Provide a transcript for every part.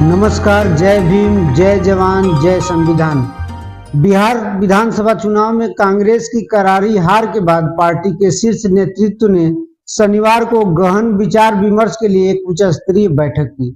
नमस्कार। जय भीम, जय जवान, जय संविधान। बिहार विधानसभा चुनाव में कांग्रेस की करारी हार के बाद पार्टी के शीर्ष नेतृत्व ने शनिवार को गहन विचार विमर्श के लिए एक उच्च स्तरीय बैठक की।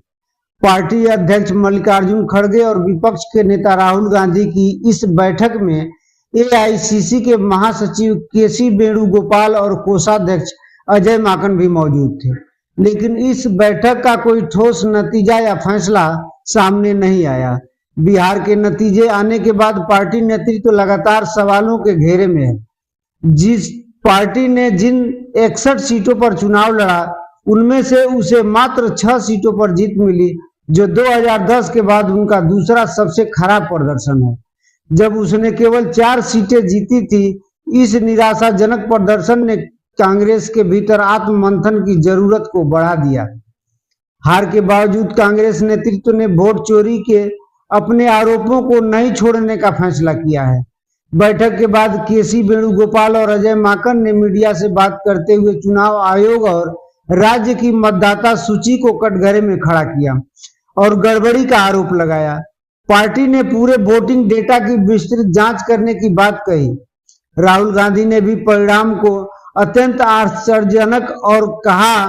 पार्टी अध्यक्ष मल्लिकार्जुन खड़गे और विपक्ष के नेता राहुल गांधी की इस बैठक में एआईसीसी के महासचिव केसी वेणुगोपाल और कोषाध्यक्ष अजय माकन भी मौजूद थे, लेकिन इस बैठक का कोई ठोस नतीजा या फैसला सामने नहीं आया। बिहार के नतीजे आने के बाद पार्टी नेतृत्व लगातार सवालों के घेरे में है। जिस पार्टी ने जिन 61 सीटों पर चुनाव लड़ा, उनमें से उसे मात्र 6 सीटों पर जीत मिली, जो 2010 के बाद उनका दूसरा सबसे खराब प्रदर्शन है, जब उसने केवल 4 सीटें जीती थी। इस निराशाजनक प्रदर्शन ने कांग्रेस के भीतर आत्ममंथन की जरूरत को बढ़ा दिया। हार के बावजूद कांग्रेस नेतृत्व ने वोट चोरी के अपने आरोपों को नहीं छोड़ने का फैसला किया है। बैठक के बाद केसी वेणुगोपाल और अजय माकन ने मीडिया से बात करते हुए चुनाव आयोग और राज्य की मतदाता सूची को कटघरे में खड़ा किया और गड़बड़ी का आरोप लगाया। पार्टी ने पूरे वोटिंग डेटा की विस्तृत जांच करने की बात कही। राहुल गांधी ने भी परिणाम को अत्यंत आश्चर्यजनक और कहा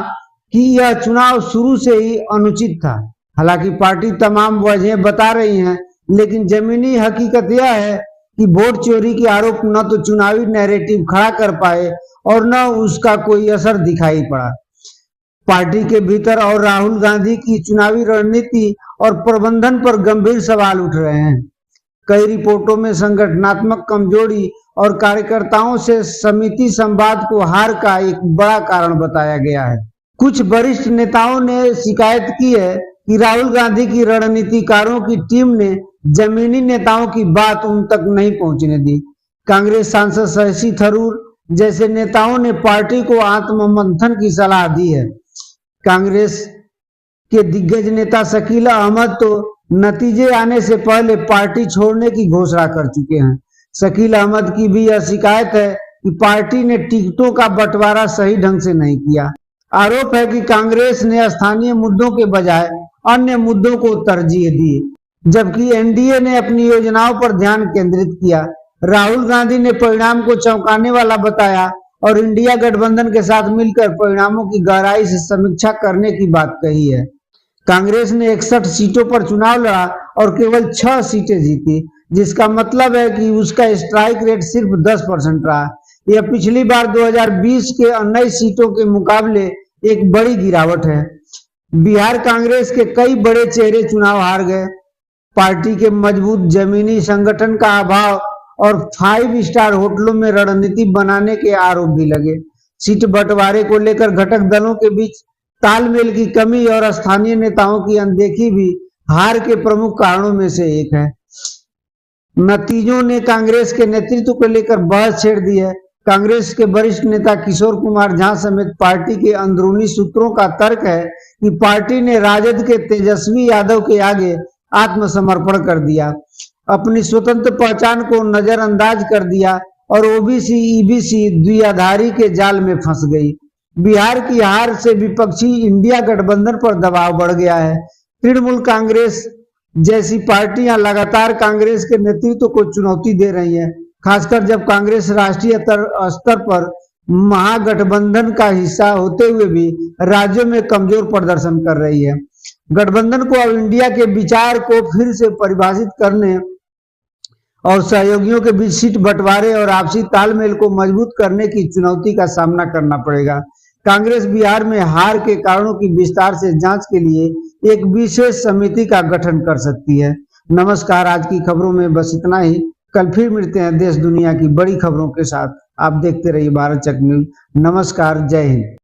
कि यह चुनाव शुरू से ही अनुचित था। हालांकि पार्टी तमाम वजहें बता रही है, लेकिन जमीनी हकीकत यह है कि वोट चोरी के आरोप न तो चुनावी नैरेटिव खड़ा कर पाए और न उसका कोई असर दिखाई पड़ा। पार्टी के भीतर और राहुल गांधी की चुनावी रणनीति और प्रबंधन पर गंभीर सवाल उठ रहे हैं। कई रिपोर्टों में संगठनात्मक कमजोरी और कार्यकर्ताओं से समिति संवाद को हार का एक बड़ा कारण बताया गया है। कुछ वरिष्ठ नेताओं ने शिकायत की है कि राहुल गांधी की रणनीतिकारों की टीम ने जमीनी नेताओं की बात उन तक नहीं पहुंचने दी। कांग्रेस सांसद शशि थरूर जैसे नेताओं ने पार्टी को आत्ममंथन की सलाह दी है। कांग्रेस के दिग्गज नेता शकील अहमद तो नतीजे आने से पहले पार्टी छोड़ने की घोषणा कर चुके हैं। शकील अहमद की भी यह शिकायत है कि पार्टी ने टिकटों का बंटवारा सही ढंग से नहीं किया। आरोप है कि कांग्रेस ने स्थानीय मुद्दों के बजाय अन्य मुद्दों को तरजीह दी, जबकि एनडीए ने अपनी योजनाओं पर ध्यान केंद्रित किया। राहुल गांधी ने परिणाम को चौंकाने वाला बताया और इंडिया गठबंधन के साथ मिलकर परिणामों की गहराई से समीक्षा करने की बात कही है। कांग्रेस ने 61 सीटों पर चुनाव लड़ा और केवल 6 सीटें जीती, जिसका मतलब है कि उसका स्ट्राइक रेट सिर्फ 10% रहा। यह पिछली बार 2020 के 19 सीटों के मुकाबले एक बड़ी गिरावट है। बिहार कांग्रेस के कई बड़े चेहरे चुनाव हार गए। पार्टी के मजबूत जमीनी संगठन का अभाव और 5 स्टार होटलों में रणनीति बनाने के आरोप भी लगे। सीट बंटवारे को लेकर घटक दलों के बीच तालमेल की कमी और स्थानीय नेताओं की अनदेखी भी हार के प्रमुख कारणों में से एक है। नतीजों ने कांग्रेस के नेतृत्व को लेकर बहस छेड़ दी है। कांग्रेस के वरिष्ठ नेता किशोर कुमार झा समेत पार्टी के अंदरूनी सूत्रों का तर्क है कि पार्टी ने राजद के तेजस्वी यादव के आगे आत्मसमर्पण कर दिया, अपनी स्वतंत्र पहचान को नजरअंदाज कर दिया और ओबीसी ईबीसी द्विआधारी के जाल में फंस गई। बिहार की हार से विपक्षी इंडिया गठबंधन पर दबाव बढ़ गया है। तृणमूल कांग्रेस जैसी पार्टियां लगातार कांग्रेस के नेतृत्व को चुनौती दे रही हैं, खासकर जब कांग्रेस राष्ट्रीय स्तर पर महागठबंधन का हिस्सा होते हुए भी राज्यों में कमजोर प्रदर्शन कर रही है। गठबंधन को अब इंडिया के विचार को फिर से परिभाषित करने और सहयोगियों के बीच सीट बंटवारे और आपसी तालमेल को मजबूत करने की चुनौती का सामना करना पड़ेगा। कांग्रेस बिहार में हार के कारणों की विस्तार से जांच के लिए एक विशेष समिति का गठन कर सकती है। नमस्कार। आज की खबरों में बस इतना ही। कल फिर मिलते हैं देश दुनिया की बड़ी खबरों के साथ। आप देखते रहिए भारत चक न्यूज। नमस्कार। जय हिंद।